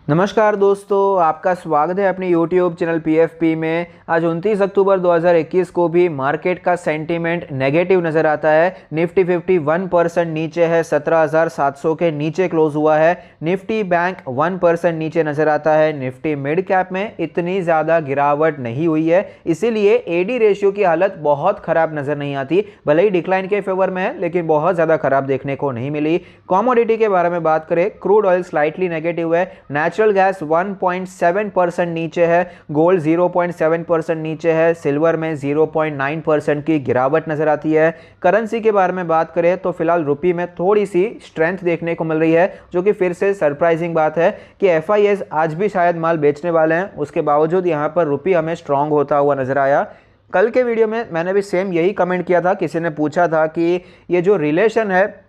नमस्कार दोस्तों, आपका स्वागत है अपनी YouTube चैनल PFP में। आज 29 अक्टूबर 2021 को भी मार्केट का सेंटीमेंट नेगेटिव नज़र आता है। निफ्टी 50 1% नीचे है, 17,700 के नीचे क्लोज हुआ है। निफ्टी बैंक 1% नीचे नज़र आता है। निफ्टी मिड कैप में इतनी ज़्यादा गिरावट नहीं हुई है, इसीलिए AD रेशियो की हालत बहुत ख़राब नज़र नहीं आती। भले ही डिक्लाइन के फेवर में है, लेकिन बहुत ज़्यादा ख़राब देखने को नहीं मिली। कॉमोडिटी के बारे में बात करें, क्रूड ऑयल स्लाइटली नेगेटिव है, नेचुरल गैस 1.7% नीचे है, गोल्ड 0.7% नीचे है, सिल्वर में 0.9% की गिरावट नजर आती है। करेंसी के बारे में बात करें तो फिलहाल रुपी में थोड़ी सी स्ट्रेंथ देखने को मिल रही है, जो कि फिर से सरप्राइजिंग बात है कि FIS आज भी शायद माल बेचने वाले हैं, उसके बावजूद यहां पर रुपी हमें स्ट्रांग होता हुआ नजर आया। कल के वीडियो में मैंने भी सेम यही कमेंट किया था। किसी ने पूछा था कि ये जो रिलेशन है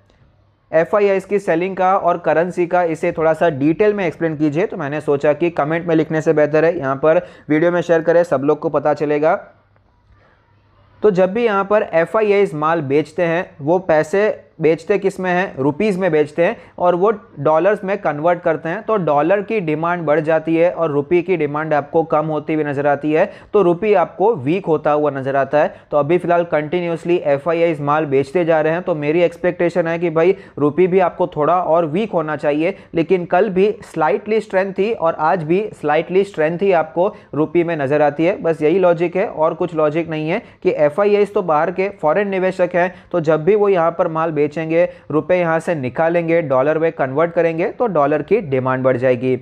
FIS की सेलिंग का और करेंसी का, इसे थोड़ा सा डिटेल में एक्सप्लेन कीजिए। तो मैंने सोचा कि कमेंट में लिखने से बेहतर है यहाँ पर वीडियो में शेयर करें, सब लोग को पता चलेगा। तो जब भी यहाँ पर FIS माल बेचते हैं, वो पैसे बेचते किस में है, रुपीज़ में बेचते हैं और वो डॉलर्स में कन्वर्ट करते हैं। तो डॉलर की डिमांड बढ़ जाती है और रुपी की डिमांड आपको कम होती हुई नजर आती है, तो रुपी आपको वीक होता हुआ नजर आता है। तो अभी फिलहाल कंटिन्यूसली FIS माल बेचते जा रहे हैं, तो मेरी एक्सपेक्टेशन है कि भाई रुपी भी आपको थोड़ा और वीक होना चाहिए। लेकिन कल भी स्लाइटली स्ट्रेंथ थी और आज भी स्लाइटली स्ट्रेंथ ही आपको रुपी में नजर आती है। बस यही लॉजिक है और कुछ लॉजिक नहीं है कि FIS तो बाहर के फॉरेन निवेशक हैं, तो जब भी वो यहाँ पर माल बेचेंगे, रुपए यहां से निकालेंगे, डॉलर में कन्वर्ट करेंगे, तो डॉलर की डिमांड बढ़ जाएगी।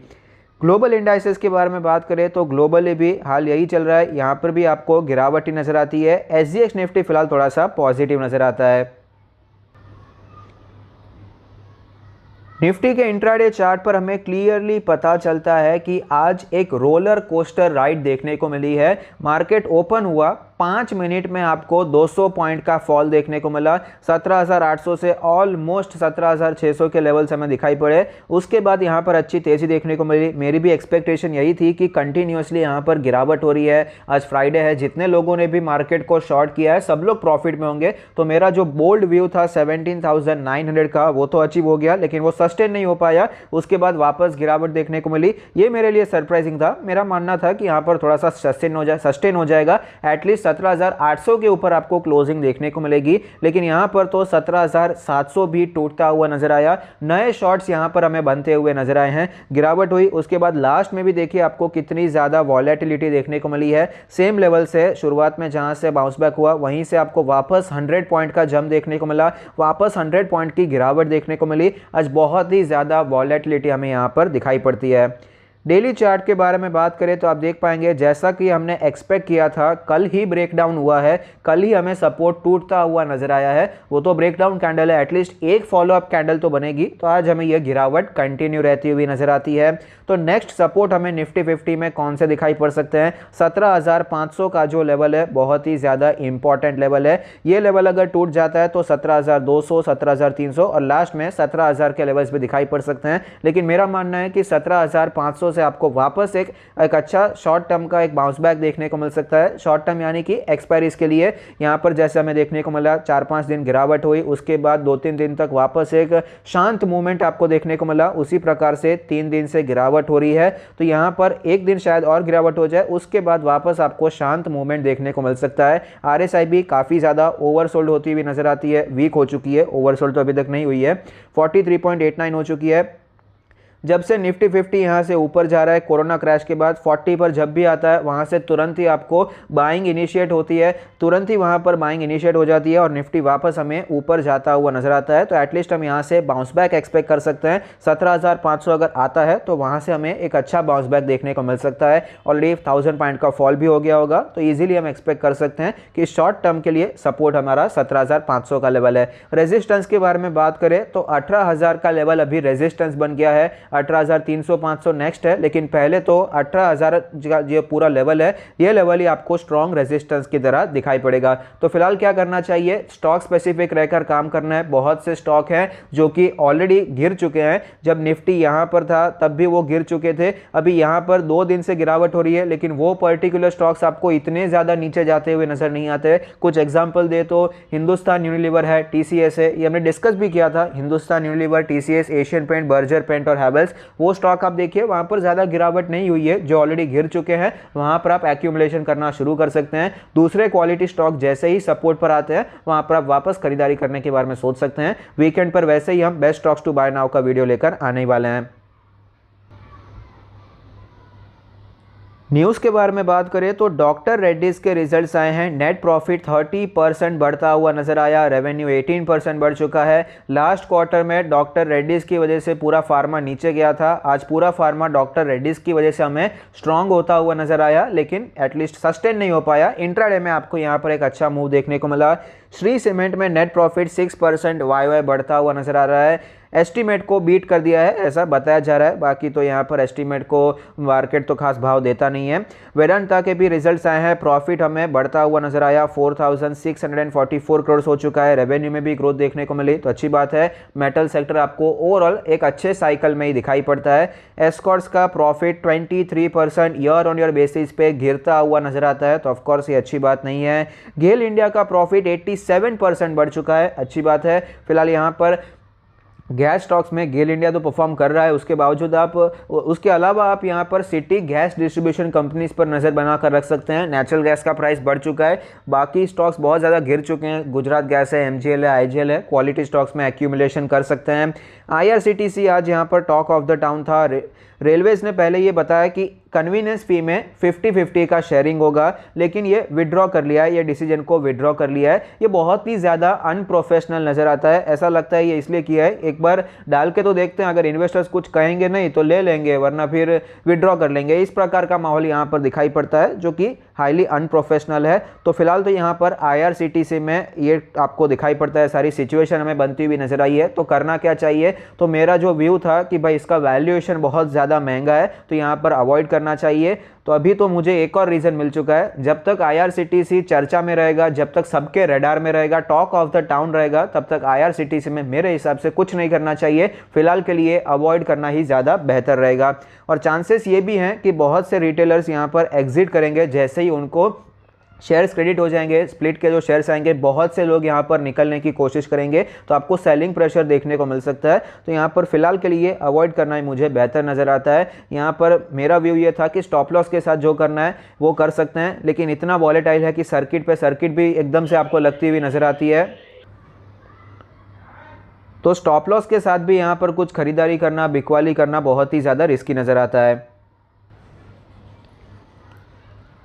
ग्लोबल इंडाइसेस के बारे में बात करें तो ग्लोबली भी हाल यही चल रहा है, यहां पर भी आपको गिरावट ही नजर आती है। SGX निफ्टी फिलहाल थोड़ा सा पॉजिटिव नजर आता है। निफ्टी के इंट्राडे चार्ट पर हमें क्लियरली पता चलता है कि आज एक रोलर कोस्टर राइड देखने को मिली है। मार्केट ओपन हुआ, 5 मिनट में आपको 200 पॉइंट का फॉल देखने को मिला। 17,800 से ऑलमोस्ट 17,600 के लेवल्स हमें दिखाई पड़े। उसके बाद यहाँ पर अच्छी तेज़ी देखने को मिली। मेरी भी एक्सपेक्टेशन यही थी कि कंटिन्यूसली यहाँ पर गिरावट हो रही है। आज फ्राइडे है, जितने लोगों ने भी मार्केट को शॉर्ट किया है सब लोग प्रॉफिट में होंगे। तो मेरा जो बोल्ड व्यू था 17,900 का, वो तो अचीव हो गया, लेकिन वो सस्टेन नहीं हो पाया। उसके बाद वापस गिरावट देखने को मिली। ये मेरे लिए सरप्राइजिंग था। मेरा मानना था कि यहाँ पर थोड़ा सा सस्टेन हो जाएगा, एटलीस्ट 17,800 के ऊपर आपको क्लोजिंग देखने को मिलेगी। लेकिन यहां पर तो 17,700 भी टूटता हुआ नजर आया। नए शॉर्ट्स यहां पर हमें बनते हुए नजर आए हैं। गिरावट हुई, उसके बाद लास्ट में भी देखिए आपको कितनी ज्यादा वॉलेटिलिटी देखने को मिली है। सेम लेवल से शुरुआत में जहां से बाउंस बैक हुआ, वहीं से आपको वापस 100 पॉइंट का जंप देखने को मिला, वापस 100 पॉइंट की गिरावट देखने को मिली। आज बहुत ही ज्यादा वॉलेटिलिटी हमें यहां पर दिखाई पड़ती है। डेली चार्ट के बारे में बात करें तो आप देख पाएंगे, जैसा कि हमने एक्सपेक्ट किया था, कल ही ब्रेकडाउन हुआ है, कल ही हमें सपोर्ट टूटता हुआ नजर आया है। वो तो ब्रेकडाउन कैंडल है, एटलीस्ट एक फॉलोअप कैंडल तो बनेगी। तो आज हमें यह गिरावट कंटिन्यू रहती हुई नजर आती है। तो नेक्स्ट सपोर्ट हमें निफ्टी 50 में कौन से दिखाई पड़ सकते हैं? 17,500 का जो लेवल है, बहुत ही ज्यादा इंपॉर्टेंट लेवल है। ये लेवल अगर टूट जाता है तो 17,200, 17,300 और लास्ट में 17,000 के लेवल्स भी दिखाई पड़ सकते हैं। लेकिन मेरा मानना है कि 17,500 से आपको वापस एक अच्छा शॉर्ट टर्म का एक बाउंस बैक देखने को मिल सकता है। शॉर्ट टर्म यानी कि एक्सपायरीज के लिए यहां पर जैसे हमें देखने को मिला, 4-5 दिन गिरावट हुई, उसके बाद 2-3 दिन तक वापस एक शांत मूवमेंट आपको देखने को मिला। उसी प्रकार से 3 दिन से गिरावट हो रही है, तो यहां पर एक दिन शायद और गिरावट हो जाए, उसके बाद वापस आपको शांत मूवमेंट देखने को मिल सकता है। RSI भी काफी ज्यादा ओवरसोल्ड होती हुई नजर आती है, वीक हो चुकी है, ओवरसोल्ड तो अभी तक नहीं हुई है, 43.89 हो चुकी है। जब से निफ्टी 50 यहां से ऊपर जा रहा है, कोरोना क्रैश के बाद 40 पर जब भी आता है, वहां से तुरंत ही आपको बाइंग इनिशिएट होती है, तुरंत ही वहां पर बाइंग इनिशिएट हो जाती है और निफ्टी वापस हमें ऊपर जाता हुआ नजर आता है। तो एटलीस्ट हम यहां से बाउंस बैक एक्सपेक्ट कर सकते हैं। 17,500 अगर आता है तो वहां से हमें एक अच्छा बाउंस बैक देखने को मिल सकता है। ऑलरेडी 1000 पॉइंट का फॉल भी हो गया होगा, तो इजीली हम एक्सपेक्ट कर सकते हैं कि शॉर्ट टर्म के लिए सपोर्ट हमारा 17,500 का लेवल है। रेजिस्टेंस के बारे में बात करें तो 18,000 का लेवल अभी रेजिस्टेंस बन गया है। 18,300-500 नेक्स्ट है, लेकिन पहले तो 18,000 का जो पूरा लेवल है, ये लेवल ही आपको स्ट्रॉन्ग रेजिस्टेंस की तरह दिखाई पड़ेगा। तो फिलहाल क्या करना चाहिए? स्टॉक स्पेसिफिक रहकर काम करना है। बहुत से स्टॉक हैं जो कि ऑलरेडी गिर चुके हैं। जब निफ्टी यहां पर था तब भी वो गिर चुके थे। अभी यहां पर 2 दिन से गिरावट हो रही है, लेकिन वो पर्टिकुलर स्टॉक्स आपको इतने ज्यादा नीचे जाते हुए नजर नहीं आते। कुछ एग्जांपल दे तो हिंदुस्तान यूनिलीवर है, TCS है, ये हमने डिस्कस भी किया था। Hindustan Unilever, TCS, Asian Paint, Berger Paint और लेवल्स, वो स्टॉक आप देखिए वहाँ पर ज़्यादा गिरावट नहीं हुई है। जो ऑलरेडी गिर चुके हैं वहाँ पर आप एक्यूमुलेशन करना शुरू कर सकते हैं। दूसरे क्वालिटी स्टॉक जैसे ही सपोर्ट पर आते हैं वहाँ पर आप वापस खरीदारी करने के बारे में सोच सकते हैं। वीकेंड पर वैसे ही हम best stocks to buy now का वीडियो लेकर आने वाले हैं। न्यूज़ के बारे में बात करें तो डॉक्टर रेड्डीज के रिजल्ट्स आए हैं। नेट प्रॉफिट 30% बढ़ता हुआ नजर आया, रेवेन्यू 18% बढ़ चुका है। लास्ट क्वार्टर में डॉक्टर रेड्डीज की वजह से पूरा फार्मा नीचे गया था, आज पूरा फार्मा डॉक्टर रेड्डीज की वजह से हमें स्ट्रांग होता हुआ नजर आया, लेकिन एटलीस्ट सस्टेन नहीं हो पाया। इंट्राडे में आपको यहाँ पर एक अच्छा मूव देखने को मिला। श्री सीमेंट में नेट प्रॉफिट 6% वाई बढ़ता हुआ नजर आ रहा है। एस्टीमेट को बीट कर दिया है ऐसा बताया जा रहा है, बाकी तो यहाँ पर एस्टीमेट को मार्केट तो खास भाव देता नहीं है। वेदांता के भी रिजल्ट्स आए हैं, प्रॉफिट हमें बढ़ता हुआ नजर आया, 4644 करोड़ हो चुका है। रेवेन्यू में भी ग्रोथ देखने को मिली तो अच्छी बात है। मेटल सेक्टर आपको ओवरऑल एक अच्छे साइकिल में ही दिखाई पड़ता है। एस्कॉर्ट्स का profit 23% year on year basis पे गिरता हुआ नजर आता है, तो ऑफकोर्स ये अच्छी बात नहीं है। गेल इंडिया का प्रॉफिट 87% बढ़ चुका है, अच्छी बात है। फिलहाल यहाँ पर गैस स्टॉक्स में गेल इंडिया तो परफॉर्म कर रहा है, उसके बावजूद आप उसके अलावा आप यहाँ पर सिटी गैस डिस्ट्रीब्यूशन कंपनीज पर नज़र बनाकर रख सकते हैं। नेचुरल गैस का प्राइस बढ़ चुका है, बाकी स्टॉक्स बहुत ज़्यादा गिर चुके हैं। गुजरात गैस है, MGL है, IGL है, क्वालिटी स्टॉक्स में एक्यूमुलेशन कर सकते हैं। IRCTC आज यहाँ पर टॉक ऑफ द टाउन था। रेलवेज ने पहले ये बताया कि कन्वीनियंस फी में 50-50 का शेयरिंग होगा, लेकिन ये विड्रॉ कर लिया है, ये डिसीजन को विड्रॉ कर लिया है। ये बहुत ही ज़्यादा अनप्रोफेशनल नज़र आता है, ऐसा लगता है ये इसलिए किया है एक बार डाल के तो देखते हैं, अगर इन्वेस्टर्स कुछ कहेंगे नहीं तो ले लेंगे, वरना फिर विड्रॉ कर लेंगे। इस प्रकार का माहौल यहाँ पर दिखाई पड़ता है जो कि हाईली अनप्रोफेशनल है। तो फिलहाल तो यहाँ पर IRCTC में ये आपको दिखाई पड़ता है, सारी सिचुएशन हमें बनती हुई नजर आई है। तो करना क्या चाहिए, तो मेरा जो व्यू था कि भाई इसका वैल्यूएशन बहुत ज़्यादा महंगा है तो यहाँ पर अवॉइड करना चाहिए। तो अभी तो मुझे एक और रीज़न मिल चुका है, जब तक IRCTC चर्चा में रहेगा, जब तक सबके रडार में रहेगा, टॉक ऑफ द टाउन रहेगा, तब तक IRCTC में मेरे हिसाब से कुछ नहीं करना चाहिए। फिलहाल के लिए अवॉइड करना ही ज़्यादा बेहतर रहेगा। और चांसेस ये भी हैं कि बहुत से रिटेलर्स यहाँ पर एग्जिट करेंगे, जैसे ही उनको शेयर्स क्रेडिट हो जाएंगे, स्प्लिट के जो शेयर्स आएंगे, बहुत से लोग यहाँ पर निकलने की कोशिश करेंगे, तो आपको सेलिंग प्रेशर देखने को मिल सकता है। तो यहाँ पर फिलहाल के लिए अवॉइड करना ही मुझे बेहतर नज़र आता है। यहाँ पर मेरा व्यू ये था कि स्टॉप लॉस के साथ जो करना है वो कर सकते हैं, लेकिन इतना वॉलेटाइल है कि सर्किट भी एकदम से आपको लगती हुई नज़र आती है, तो स्टॉप लॉस के साथ भी यहाँ पर कुछ खरीदारी करना, बिकवाली करना बहुत ही ज़्यादा रिस्की नज़र आता है।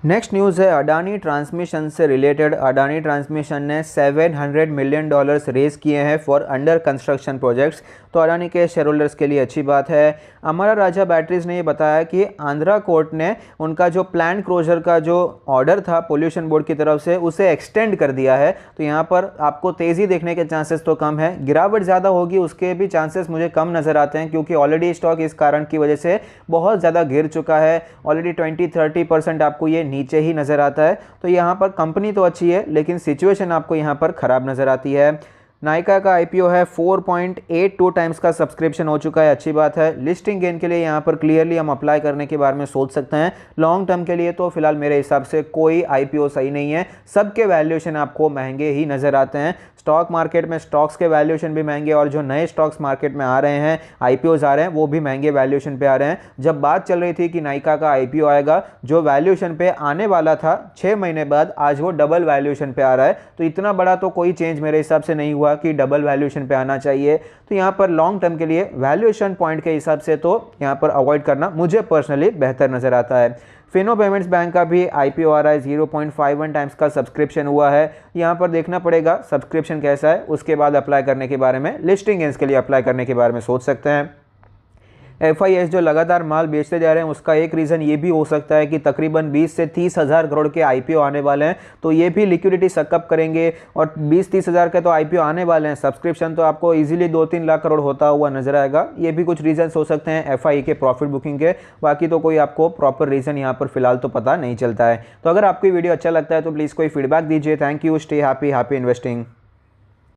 नेक्स्ट न्यूज़ है अडानी ट्रांसमिशन से रिलेटेड। अडानी ट्रांसमिशन ने $700 मिलियन रेज किए हैं फॉर अंडर कंस्ट्रक्शन प्रोजेक्ट्स, तो अडानी के शेयर होल्डर्स के लिए अच्छी बात है। अमरा राजा बैटरीज ने ये बताया कि आंध्रा कोर्ट ने उनका जो प्लांट क्लोजर का जो ऑर्डर था पोल्यूशन बोर्ड की तरफ से, उसे एक्सटेंड कर दिया है। तो यहाँ पर आपको तेज़ी देखने के चांसेस तो कम है, गिरावट ज़्यादा होगी उसके भी चांसेस मुझे कम नज़र आते हैं, क्योंकि ऑलरेडी स्टॉक इस कारण की वजह से बहुत ज़्यादा गिर चुका है। ऑलरेडी 20-30% आपको ये नीचे ही नज़र आता है। तो यहाँ पर कंपनी तो अच्छी है, लेकिन सिचुएशन आपको यहाँ पर ख़राब नज़र आती है। नायका का IPO है, 4.82 टाइम्स का सब्सक्रिप्शन हो चुका है, अच्छी बात है। लिस्टिंग गेन के लिए यहाँ पर क्लियरली हम अप्लाई करने के बारे में सोच सकते हैं। लॉन्ग टर्म के लिए तो फिलहाल मेरे हिसाब से कोई IPO सही नहीं है, सबके वैल्यूएशन आपको महंगे ही नज़र आते हैं। स्टॉक मार्केट में स्टॉक्स के वैल्यूएशन भी महंगे, और जो नए स्टॉक्स मार्केट में आ रहे हैं, IPOs आ रहे हैं, वो भी महंगे वैल्यूएशन पे आ रहे हैं। जब बात चल रही थी कि नायका का IPO आएगा, जो वैल्यूएशन पे आने वाला था 6 महीने बाद, आज वो डबल वैल्यूएशन पे आ रहा है। तो इतना बड़ा तो कोई चेंज मेरे हिसाब से नहीं हुआ कि डबल वैल्यूएशन पे आना चाहिए। तो यहाँ पर लॉन्ग टर्म के लिए वैल्यूएशन पॉइंट के हिसाब से तो यहाँ पर अवॉइड करना मुझे पर्सनली बेहतर नज़र आता है। फिनो पेमेंट्स बैंक का भी IPO आ रहा है, 0.51 टाइम्स का सब्सक्रिप्शन हुआ है। यहाँ पर देखना पड़ेगा सब्सक्रिप्शन कैसा है, उसके बाद अप्लाई करने के बारे में, लिस्टिंग गेन्स के लिए अप्लाई करने के बारे में सोच सकते हैं। FIS जो लगातार माल बेचते जा रहे हैं, उसका एक रीज़न ये भी हो सकता है कि तकरीबन 20 से 30 हज़ार करोड़ के IPO आने वाले हैं, तो ये भी लिक्विडिटी सकअप करेंगे। और 20-30 हज़ार के तो IPO आने वाले हैं, सब्सक्रिप्शन तो आपको इजीली 2-3 लाख करोड़ होता हुआ नजर आएगा। ये भी कुछ रीजंस हो सकते हैं FI के प्रॉफिट बुकिंग के, बाकी तो कोई आपको प्रॉपर रीज़न यहाँ पर फिलहाल तो पता नहीं चलता है। तो अगर आपको वीडियो अच्छा लगता है तो प्लीज़ कोई फीडबैक दीजिए। Thank you, stay happy investing.